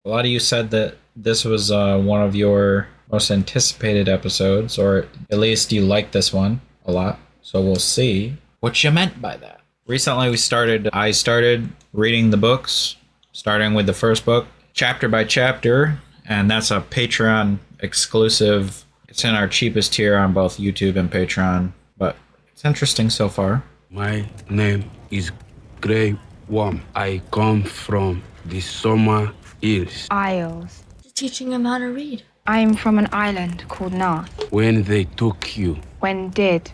A lot of you said that this was one of your most anticipated episodes, or at least you liked this one a lot. So we'll see what you meant by that. Recently I started reading the books, starting with the first book, chapter by chapter, and that's a Patreon exclusive. It's in our cheapest tier on both YouTube and Patreon, but it's interesting so far. My name is Grey Worm. I come from the Summer Hills. Isles. Teaching him how to read. I'm from an island called North. When they took you, When did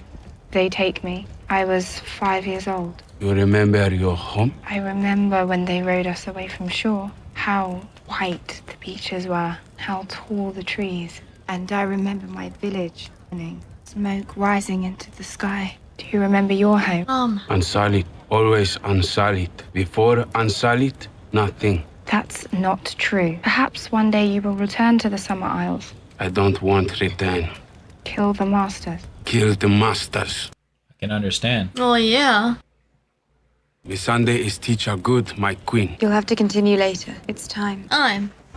they take me? I was 5 years old. you remember your home? I remember when they rowed us away from shore, how white the beaches were, how tall the trees. And I remember my village burning, smoke rising into the sky. Do you remember your home? Unsolid, always unsolid. Before unsolid, nothing. That's not true. Perhaps one day you will return to the Summer Isles. I don't want return. Kill the masters. Kill the masters. I can understand. Oh, yeah. Missandei is teacher good, my queen. You'll have to continue later. It's time.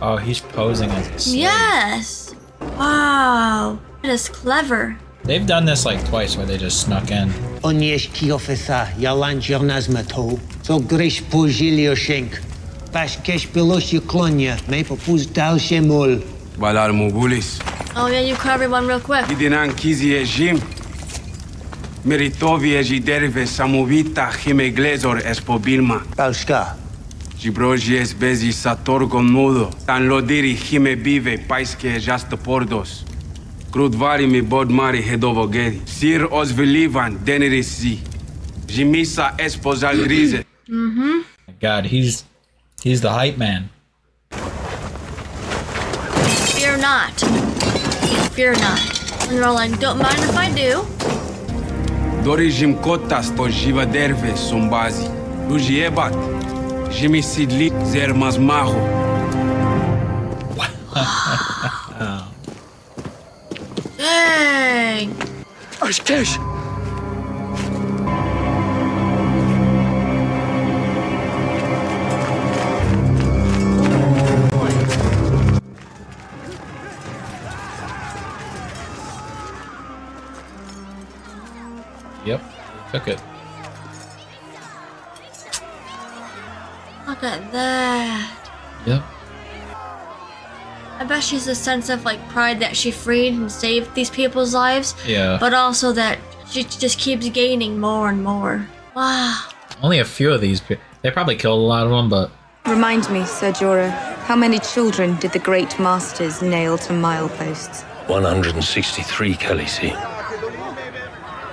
Oh, he's posing as a slave. Yes. Wow. That is clever. They've done this like twice where they just snuck in. Oniesz kiofesa, jalan jornazmato, so grish pojilio shenk. Bash kesh beloshi klonya, me popuz dalshe mol. Balar mugulis. Oh, yeah, you caught everyone real quick. Idinan kizi ejim. Meritovi ejiderve samovita himeglezor espobilma. Balshka. Gibroji bezi sator gonudo. Tan lodiri hime bive paiske jasta pordos. Krudvari mi bod mari hedovogeri. Sir os velivan Daenerys zi. Jimisa esposal grize. God, he's the hype man. Fear not. Fear not. And they're all like, don't mind if I do. Dori jim kotas to jiva derve sombazi. Lujiebat. Jimi sidli zer mazmaho. Dang. Ashkesh. Yep, took it. Look at that. Yep. I bet she's a sense of like pride that she freed and saved these people's lives. Yeah. But also that she just keeps gaining more and more. Wow. Only a few of these. They probably killed a lot of them, but Remind me, Sir Jorah, how many children did the great masters nail to mileposts? 163, Khaleesi.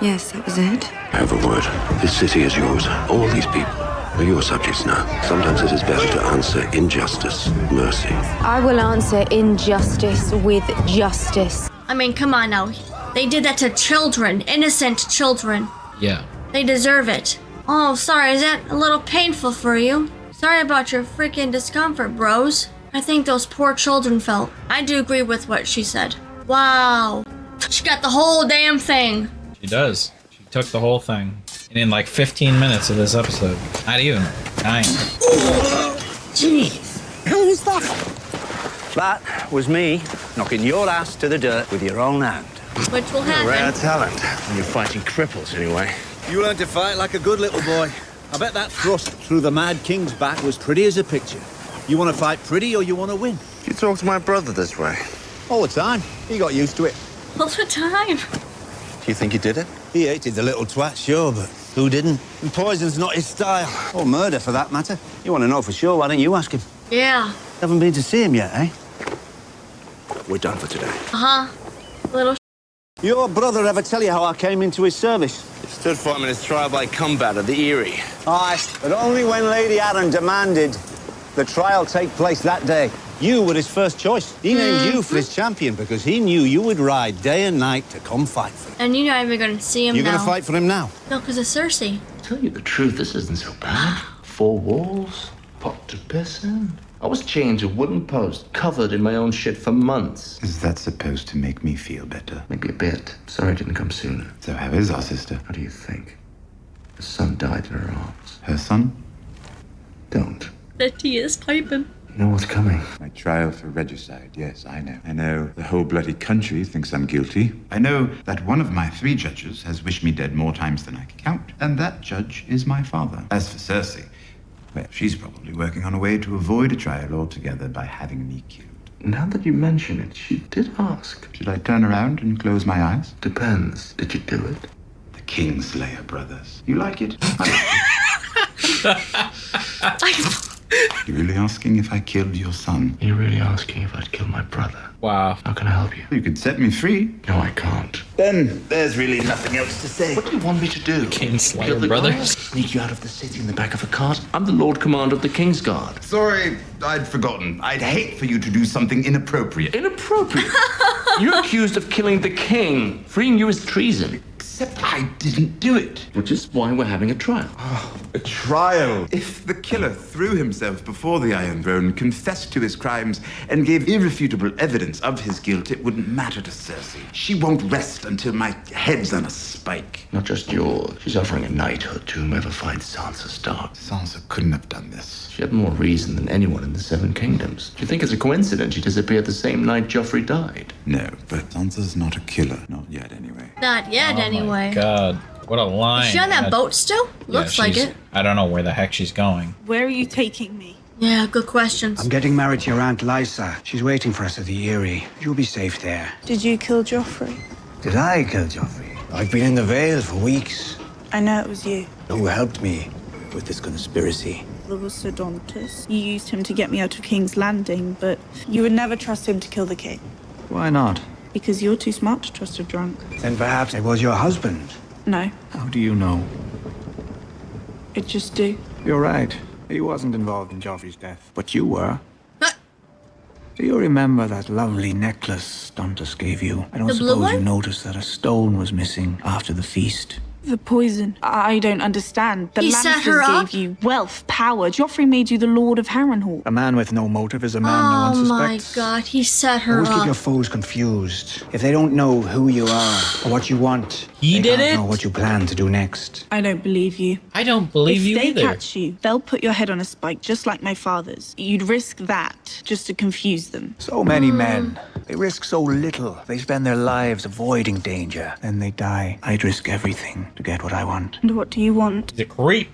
Yes, that was it. I have a word. This city is yours. All these people are your subjects now. Sometimes it is better to answer injustice, mercy. I will answer injustice with justice. I mean, come on now. They did that to children, innocent children. yeah. They deserve it. Oh, sorry, is that a little painful for you? Sorry about your freaking discomfort, bros. I think those poor children felt. I do agree with what she said. Wow. She got the whole damn thing. She does. She took the whole thing. And in like 15 minutes of this episode. Not even. 9. Jeez, who is that? That was me knocking your ass to the dirt with your own hand. Which will happen. Rare talent. When you're fighting cripples, anyway. You learned to fight like a good little boy. I bet that thrust through the Mad King's back was pretty as a picture. You want to fight pretty or you want to win? You talk to my brother this way. All the time. He got used to it. All the time. Do you think you did it? He hated the little twat, sure, but who didn't? And poison's not his style. Or murder, for that matter. You want to know for sure, why don't you ask him? Yeah. Haven't been to see him yet, eh? We're done for today. Uh-huh. Little Your brother ever tell you how I came into his service? He stood for him in his trial by combat at the Eyrie. Aye, but only when Lady Arryn demanded the trial take place that day. You were his first choice. He named you for his champion because he knew you would ride day and night to come fight for him. And you're not even going to see him You're now. going to fight for him now? No, because of Cersei. Tell you the truth, this isn't so bad. 4 walls, pot to piss in. I was chained to a wooden post, covered in my own shit for months. Is that supposed to make me feel better? Maybe a bit. Sorry I didn't come sooner. So how is our sister? How do you think? Her son died in her arms. Her son? Don't. That he is piping. You know what's coming? My trial for regicide, yes, I know. I know the whole bloody country thinks I'm guilty. I know that one of my 3 judges has wished me dead more times than I can count, and that judge is my father. As for Cersei, well, she's probably working on a way to avoid a trial altogether by having me killed. Now that you mention it, she did ask. Should I turn around and close my eyes? Depends. Did you do it? The Kingslayer brothers. You like it? I like it. You really asking if I killed your son? You're really asking if I'd kill my brother? Wow. How can I help you? You could set me free. No, I can't. Then there's really nothing else to say. What do you want me to do? Kingslayer brothers. Sneak you out of the city in the back of a cart? I'm the Lord Commander of the Kingsguard. Sorry, I'd forgotten. I'd hate for you to do something inappropriate. Inappropriate? You're accused of killing the king. Freeing you is treason. Except I didn't do it. Which is why we're having a trial. Oh, a trial? If the killer threw himself before the Iron Throne, confessed to his crimes, and gave irrefutable evidence of his guilt, it wouldn't matter to Cersei. She won't rest until my head's on a spike. Not just yours. She's offering a knighthood to whomever finds Sansa Stark. Sansa couldn't have done this. She had more reason than anyone in the Seven Kingdoms. Do you think it's a coincidence she disappeared the same night Joffrey died? No, but Sansa's not a killer. Not yet, anyway. Not yet, anyway. My God, what a line. Is she on that boat still? Yeah, Looks like she's- it. I don't know where the heck she's going. Where are you taking me? Yeah, good questions. I'm getting married to your Aunt Lysa. She's waiting for us at the Eyrie. You'll be safe there. Did you kill Joffrey? Did I kill Joffrey? I've been in the Vale for weeks. I know it was you. Who helped me with this conspiracy? It was Sodontus. You used him to get me out of King's Landing, but you would never trust him to kill the king. Why not? Because you're too smart to trust a drunk. Then perhaps it was your husband. No, How do you know? it just do. You're right. He wasn't involved in Joffrey's death, but you were. Do you remember that lovely necklace Stontus gave you? I don't The blue suppose you one? noticed that a stone was missing after the feast. The poison. I don't understand. The He set her Lannisters up? gave you wealth, power. Joffrey made you the Lord of Harrenhal. A man with no motive is a man no Oh one my suspects. God, he set her Always keep your up. foes confused. If they don't know who you are or what you want, He they did can't it? know what you plan to do next. I don't believe you. I don't believe if you they either. catch you, they'll put your head on a spike just like my father's. You'd risk that just to confuse them. So many men. They risk so little. They spend their lives avoiding danger. Then they die. I'd risk everything to get what I want. And what do you want? He's a creep.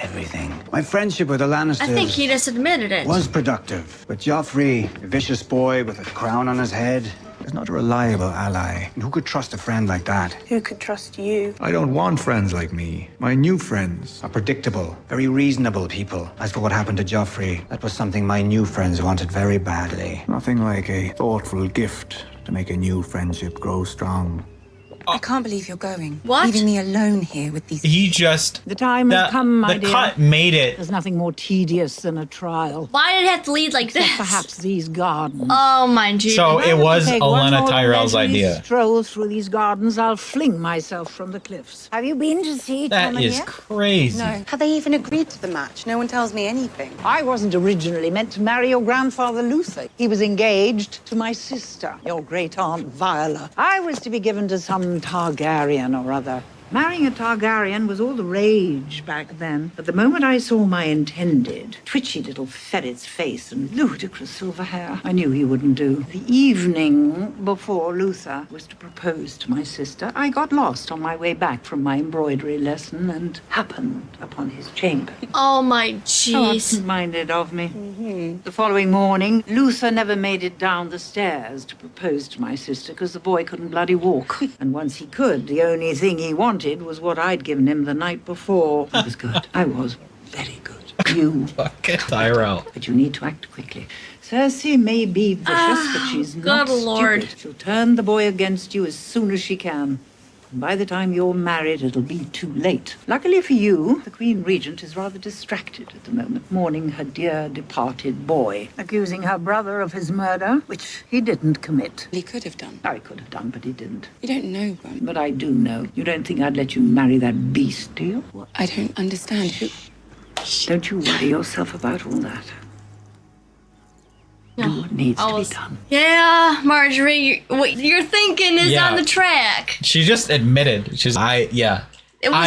Everything. My friendship with the Lannisters I think he just admitted it. was productive. But Joffrey, a vicious boy with a crown on his head, is not a reliable ally. And who could trust a friend like that? Who could trust you? I don't want friends like me. My new friends are predictable, very reasonable people. As for what happened to Joffrey, that was something my new friends wanted very badly. Nothing like a thoughtful gift to make a new friendship grow strong. I can't believe you're going. What? Leaving me alone here with these... He just The time has come, my the dear. cut made it. There's nothing more tedious than a trial. Why did it have to lead like Except this? perhaps these gardens. Oh my Jesus. So it was Take one Olenna more Tyrell's leisurely idea. stroll through these gardens, I'll fling myself from the cliffs. Have you been to see That Tommen is yet? crazy. No. Have they even agreed to the match? No one tells me anything. I wasn't originally meant to marry your grandfather Luther. He was engaged to my sister, your great aunt Viola. I was to be given to some Targaryen or other. Marrying a Targaryen was all the rage back then. But the moment I saw my intended, twitchy little ferret's face and ludicrous silver hair, I knew he wouldn't do. The evening before Luther was to propose to my sister, I got lost on my way back from my embroidery lesson and happened upon his chamber. Oh my How jeez. absent-minded of me. The following morning, Luther never made it down the stairs to propose to my sister because the boy couldn't bloody walk. And once he could, the only thing he wanted was what I'd given him the night before. I was good. I was very good. You. Fucking Tyrell. But you need to act quickly. Cersei may be vicious, but she's not good Lord. stupid. She'll turn the boy against you as soon as she can. And by the time you're married, it'll be too late. Luckily for you, the Queen Regent is rather distracted at the moment, mourning her dear departed boy, accusing her brother of his murder, which he didn't commit. He could have done. I could have done, but he didn't. You don't know, Bum. But I do know. You don't think I'd let you marry that beast, do you? I don't understand who... Don't you worry yourself about all that. Do what needs to be done. Yeah, Marjorie, what you're thinking is Yeah. on the track. She just admitted. It was I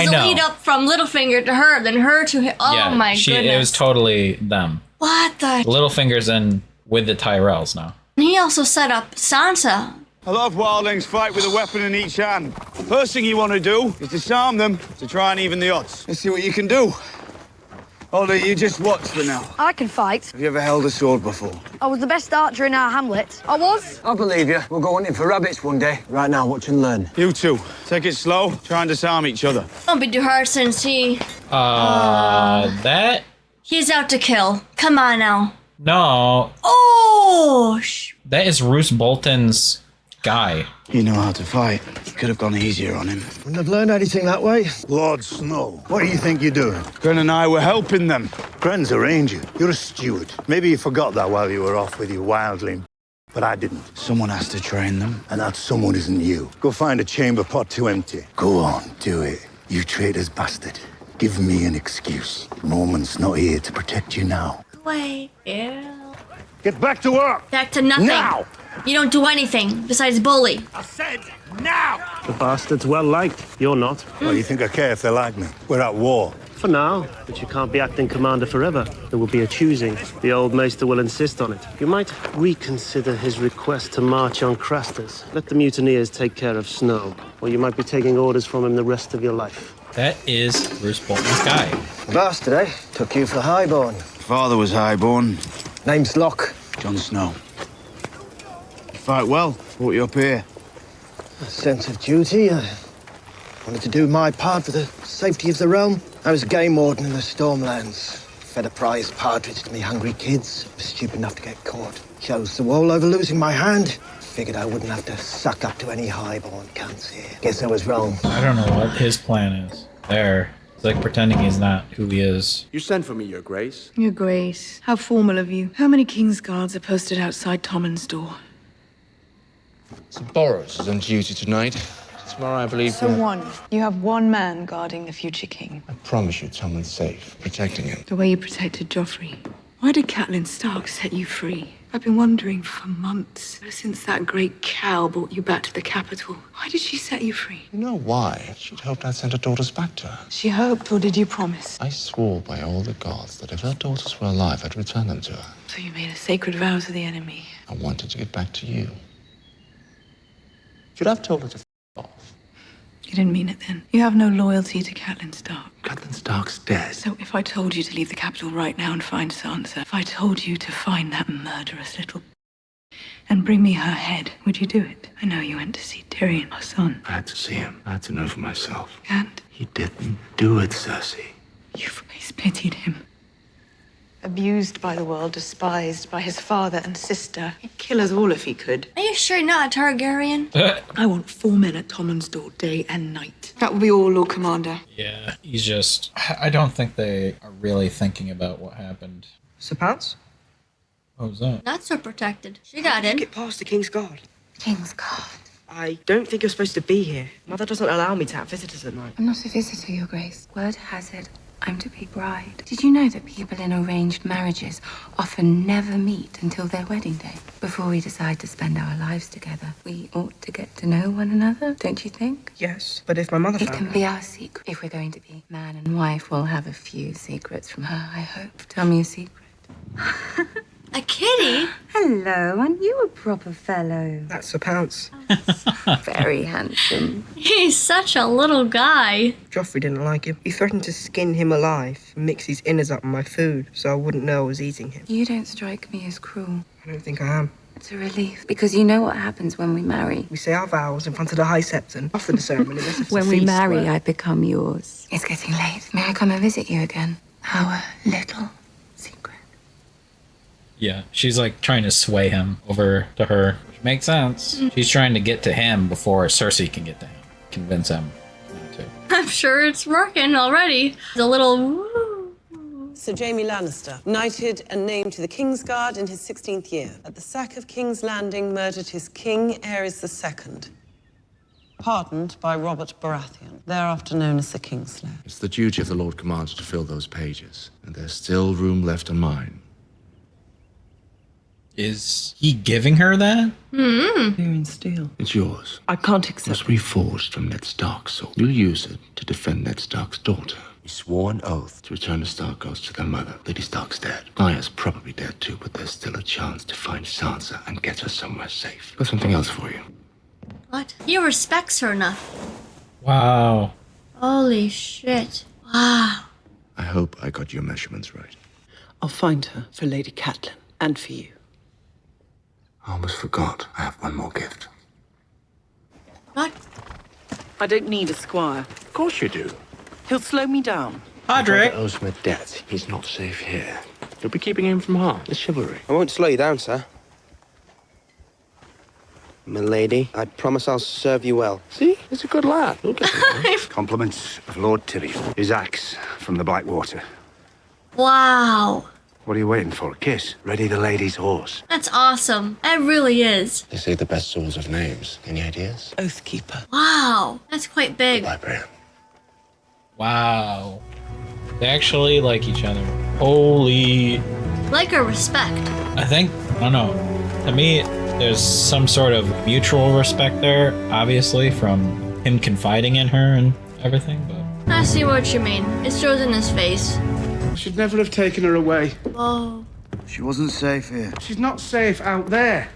the know. lead up from Littlefinger to her, then her to him. Oh Yeah, my It was goodness. totally them. What the? Littlefinger's in with the Tyrells now. He also set up Sansa. A lot of wildlings fight with a weapon in each hand. First thing you want to do is disarm them to try and even the odds. Let's see what you can do. Ollie, you just watch for now. I can fight. Have you ever held a sword before? I was the best archer in our hamlet. I was. I believe you. We'll go hunting for rabbits one day. Right now, watch and learn. You two, take it slow. Try and disarm each other. Don't be too hard since he... That? He's out to kill. Come on now. No. Oh! That is Roose Bolton's guy. You know how to fight. Could have gone easier on him. Wouldn't have learned anything that way. Lord Snow, what do you think you're doing? Gren and I were helping them. Gren's a ranger. You're a steward. Maybe you forgot that while you were off with your wildling. But I didn't. Someone has to train them. And that someone isn't you. Go find a chamber pot to empty. Go on, do it. You traitor's bastard. Give me an excuse. Norman's not here to protect you now. Wait. Yeah. Get back to work! Back to nothing. Now! You don't do anything besides bully. I said now! The bastard's well liked. You're not. Well, you think I care if they like me? We're at war. For now, but you can't be acting commander forever. There will be a choosing. The old maester will insist on it. You might reconsider his request to march on Crasters. Let the mutineers take care of Snow, or you might be taking orders from him the rest of your life. That is Roose Bolton's guy. Bastard, eh? Took you for highborn. Father was highborn. Name's Locke. Jon Snow. You fight well. Brought you up here. A sense of duty. I wanted to do my part for the safety of the realm. I was a game warden in the Stormlands. Fed a prize partridge to me hungry kids. Was stupid enough to get caught. Chose the wall over losing my hand. Figured I wouldn't have to suck up to any highborn cunts here. Guess I was wrong. I don't know what his plan is. There. It's like pretending he's not who he is. You sent for me, Your Grace. Your Grace, how formal of you. How many King's Guards are posted outside Tommen's door? St. Boros is on duty tonight. Tomorrow, I believe... So one. You have one man guarding the future king. I promise you Tommen's safe, protecting him. The way you protected Joffrey. Why did Catelyn Stark set you free? I've been wondering for months, ever since that great cow brought you back to the capital. Why did she set you free? You know why? She'd hoped I'd send her daughters back to her. She hoped, or did you promise? I swore by all the gods that if her daughters were alive, I'd return them to her. So you made a sacred vow to the enemy. I wanted to get back to you. Should I have told her to off? You didn't mean it then. You have no loyalty to Catelyn Stark. Catelyn Stark's dead. So if I told you to leave the capital right now and find Sansa, if I told you to find that murderous little and bring me her head, would you do it? I know you went to see Tyrion, our son. I had to see him. I had to know for myself. And? He didn't do it, Cersei. You've always pitied him. Abused by the world, despised by his father and sister. He'd kill us all if he could. Are you sure you're not a Targaryen? I want 4 men at Tommen's door, day and night. That will be all, Lord Commander. Yeah, he's just... I don't think they are really thinking about what happened. Sir Pants? What was that? Not so protected. She got in. Get past the King's Guard. King's Guard? I don't think you're supposed to be here. Mother doesn't allow me to have visitors at night. I'm not a visitor, Your Grace. Word has it, I'm to be bride. Did you know that people in arranged marriages often never meet until their wedding day? Before we decide to spend our lives together, we ought to get to know one another, don't you think? Yes, but if my mother It found can out... be our secret. If we're going to be man and wife, we'll have a few secrets from her, I hope. Tell me a secret. A kitty? Hello, aren't you a proper fellow? That's Sir Pounce. Very handsome. He's such a little guy. Joffrey didn't like him. He threatened to skin him alive and mix his innards up in my food so I wouldn't know I was eating him. You don't strike me as cruel. I don't think I am. It's a relief, because you know what happens when we marry. We say our vows in front of the High Septon. After the ceremony, When we marry, I become yours. It's getting late. May I come and visit you again? Our little secret. Yeah, she's like trying to sway him over to her, which makes sense. She's trying to get to him before Cersei can get to him. Convince him not to. I'm sure it's working already. The little woo. Sir Jaime Lannister, knighted and named to the King's Guard in his 16th year. At the sack of King's Landing, murdered his king, Aerys II. Pardoned by Robert Baratheon, thereafter known as the Kingslayer. It's the duty of the Lord Commander to fill those pages, and there's still room left on mine. Is he giving her that? Here in steel. It's yours. I can't It accept was reforged from Ned Stark's soul. You'll use it to defend Ned Stark's daughter. He swore an oath to return the Stark ghost to their mother. Lady Stark's dead. Arya's probably dead too, but there's still a chance to find Sansa and get her somewhere safe. Got something else for you. What? He respects her enough. Wow. Holy shit. Wow. I hope I got your measurements right. I'll find her for Lady Catelyn and for you. I almost forgot. I have one more gift. What? I don't need a squire. Of course you do. He'll slow me down. Podrick. He owes me a debt. He's not safe here. You'll be keeping him from harm. It's chivalry. I won't slow you down, sir. Milady, I promise I'll serve you well. See? He's a good lad. Look at him. Compliments of Lord Tyrion. His axe from the Blackwater. Wow. What are you waiting for? A kiss? Ready the lady's horse. That's awesome. It really is. They say the best swords have names. Any ideas? Oathkeeper. Wow. That's quite big. Goodbye, Brienne. Wow. They actually like each other. Holy. Like or respect. I think, I don't know. To me, there's some sort of mutual respect there, obviously, from him confiding in her and everything, but... I see what you mean. It shows in his face. I should never have taken her away. Whoa. She wasn't safe here. She's not safe out there.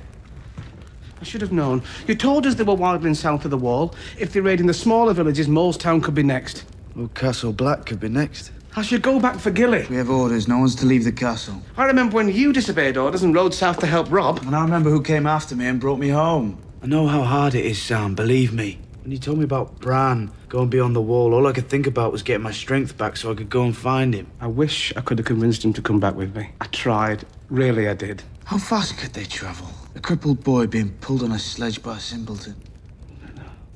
I should have known. You told us they were wildling south of the wall. If they raid in the smaller villages, Molestown could be next. Well, Castle Black could be next. I should go back for Gilly. We have orders. No one's to leave the castle. I remember when you disobeyed orders and rode south to help Rob. And I remember who came after me and brought me home. I know how hard it is, Sam, believe me. When you told me about Bran going beyond the wall, all I could think about was getting my strength back so I could go and find him. I wish I could have convinced him to come back with me. I tried. Really, I did. How fast could they travel? A crippled boy being pulled on a sledge by a simpleton.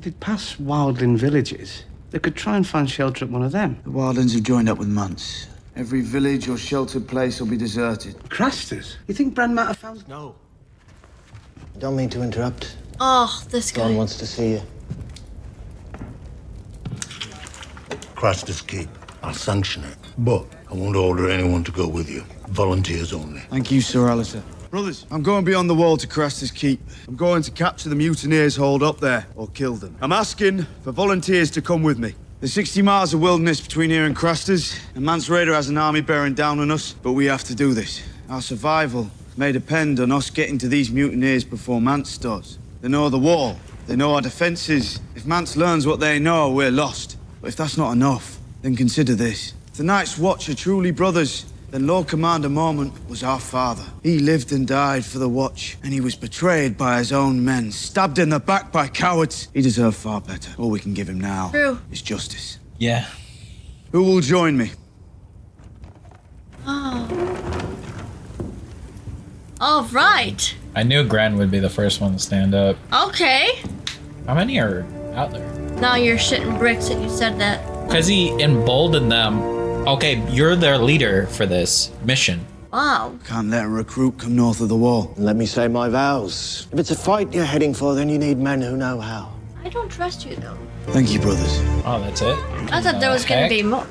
They'd pass wildling villages. They could try and find shelter at one of them. The wildlings have joined up with Mance. Every village or sheltered place will be deserted. Crasters? You think Bran might have found... No. Don't mean to interrupt. Oh, this guy. Jon wants to see you. Craster's keep. I'll sanction it. But I won't order anyone to go with you. Volunteers only. Thank you, Sir Alistair. Brothers, I'm going beyond the wall to Craster's keep. I'm going to capture the mutineers holed up there, or kill them. I'm asking for volunteers to come with me. There's 60 miles of wilderness between here and Craster's, and Mance Rayder has an army bearing down on us, but we have to do this. Our survival may depend on us getting to these mutineers before Mance does. They know the wall. They know our defenses. If Mance learns what they know, we're lost. But if that's not enough, then consider this. If the Night's Watch are truly brothers, then Lord Commander Mormont was our father. He lived and died for the Watch, and he was betrayed by his own men, stabbed in the back by cowards. He deserved far better. All we can give him now is justice. Yeah. Who will join me? Oh. All right. I knew Gren would be the first one to stand up. Okay. How many are out there? Now you're shitting bricks that you said that. Because he emboldened them. Okay, you're their leader for this mission. Wow. Can't let a recruit come north of the wall. Let me say my vows. If it's a fight you're heading for, then you need men who know how. I don't trust you, though. Thank you, brothers. Oh, that's it? I thought there was going to be more.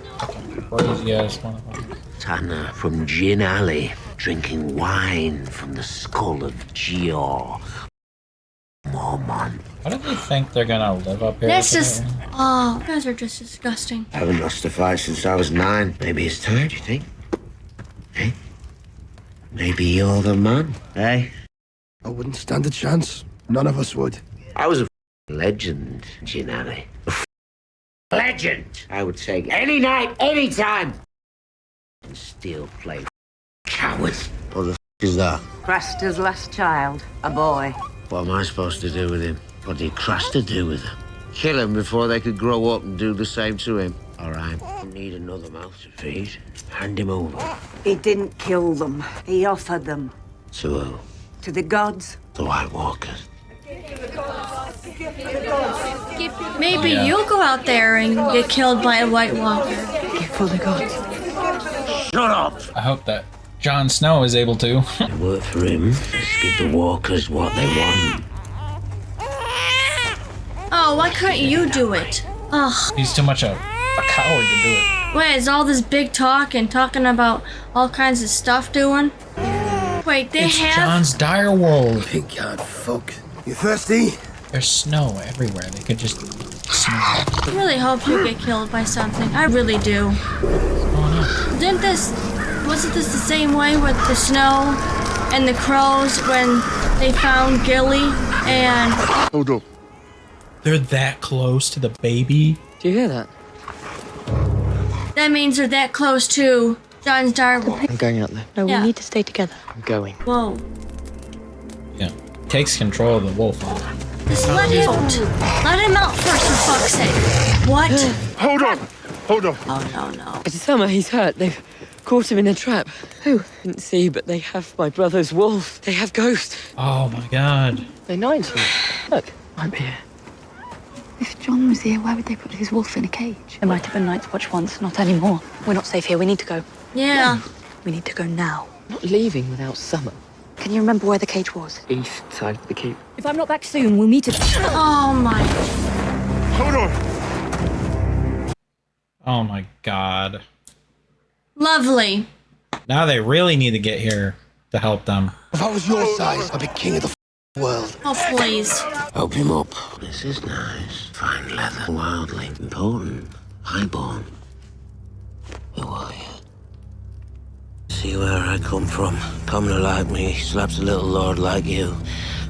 Crazy ass motherfucker. Tanner from Gin Alley, drinking wine from the skull of Gior. Mormont. Why do they think they're gonna live up here? That's just... Oh, you guys are just disgusting. I haven't lost a fight since I was 9. Maybe it's time, do you think? Eh? Maybe you're the man, eh? I wouldn't stand a chance. None of us would. I was a legend, Gin Alley. A legend! I would take any night, any time. And still play coward. What the is that? Craster's last child, a boy. What am I supposed to do with him? What did Craster do with him? Kill him before they could grow up and do the same to him. All right, I need another mouth to feed. Hand him over. He didn't kill them. He offered them. To who? To the gods. The White Walkers. Maybe you'll go out there and get killed by a White Walker. Give for the gods. Shut up! I hope that Jon Snow is able to. They work for him. Just give the walkers what they want. Oh, why couldn't you do it? Ugh. He's too much of a coward to do it. Wait, is all this big talk and talking about all kinds of stuff doing? Wait, they It's have... Jon's dire world. Pink card fuck. You thirsty? There's snow everywhere. They could just Snow. I really hope you get killed by something. I really do. Wasn't this the same way with the snow and the crows when they found Gilly and... Hold up. They're that close to the baby? Do you hear that? That means they're that close to Jon Stark. I'm going out there. No, we need to stay together. I'm going. Whoa. Yeah. Takes control of the wolf. Just let him out. Let him out first, for fuck's sake. What? Hold on. Hold on. Oh, no. It's Summer, he's hurt. They've caught him in a trap. Who? Didn't see, but they have my brother's wolf. They have Ghost. Oh my god. They're 90. Look, I'm here. If Jon was here, why would they put his wolf in a cage? There might have been Night's Watch once, not anymore. We're not safe here. We need to go. Yeah. We need to go now. Not leaving without Summer. Can you remember where the cage was? East side of the keep. If I'm not back soon, we'll meet at... Oh my... Hold on. Oh my god. Lovely. Now they really need to get here to help them. If I was your size, I'd be king of the world. Oh, please. Help him up. This is nice. Fine leather. Wildly important. Highborn. Who are you? See where I come from. Commoner like me slaps a little lord like you.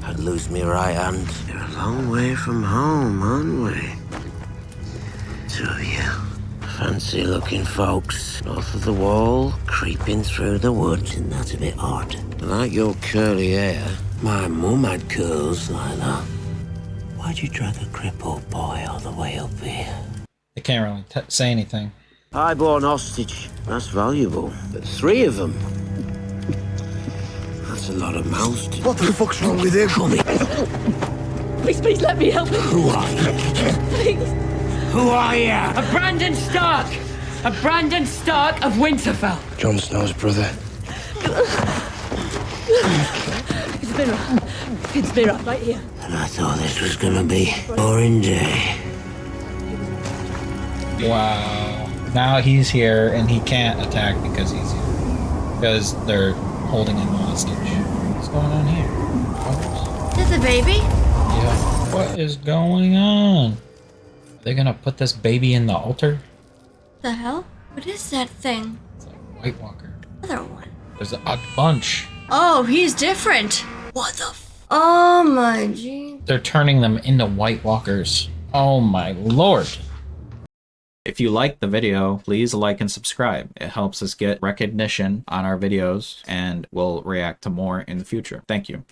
I'd lose me right hand. You're a long way from home, aren't we? Two of you. Fancy looking folks. North of the wall, creeping through the woods. Isn't that a bit odd? I like your curly hair. My mum had curls like that. Why'd you drag a crippled boy all the way up here? They can't really say anything. Highborn hostage. That's valuable. But 3 of them. That's a lot of mouths to... What the fuck's wrong with him? Please, let me help him. Who are you? Please. Who are you? A Brandon Stark! A Brandon Stark of Winterfell! Jon Snow's brother. It's been right here. And I thought this was gonna be a boring day. Wow. Now he's here and he can't attack because he's here. Because they're holding him hostage. What's going on here? Is it the baby? Yeah. What is going on? Are they gonna put this baby in the altar? The hell? What is that thing? It's like White Walker. Another one. There's a bunch. Oh, he's different. What the Oh my gee. They're turning them into White Walkers. Oh my lord. If you liked the video, please like and subscribe. It helps us get recognition on our videos and we'll react to more in the future. Thank you.